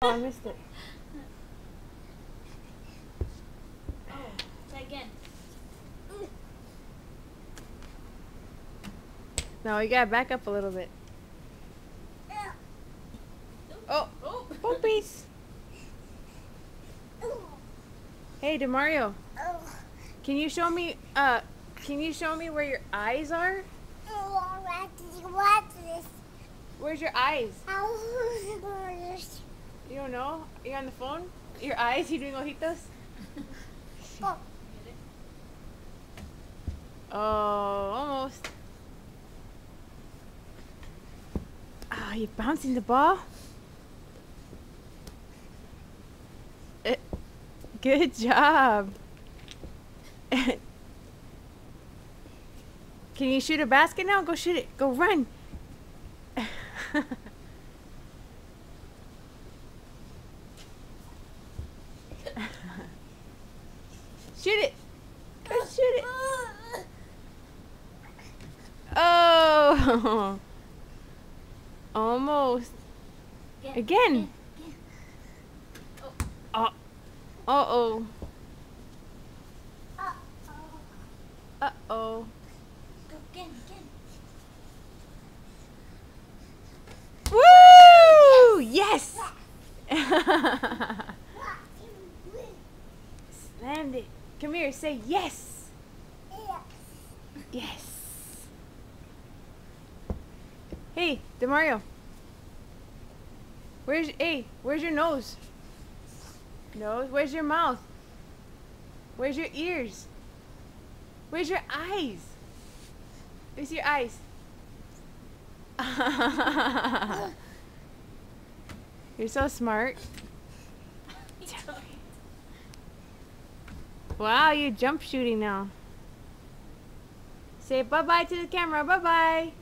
Oh, I missed it. Oh, try again. No, you gotta back up a little bit. Oh, Oh. poopies. Hey, Demario. Can you show me where your eyes are? Where's your eyes? You don't know? You're on the phone? Your eyes? You doing ojitos? Oh, almost. Ah, you're bouncing the ball? Good job. Can you shoot a basket now? Go shoot it. Go run. Shoot it. Go shoot it. Oh. Almost. Again. Oh. Uh-oh. Uh-oh. Go again. Woo! Yes! Slammed it. Come here, say yes. Yes. Hey, Demario. Where's your nose? Nose? Where's your mouth? Where's your ears? Where's your eyes? Where's your eyes? You're so smart. Wow, you're jump shooting now. Say bye-bye to the camera. Bye-bye.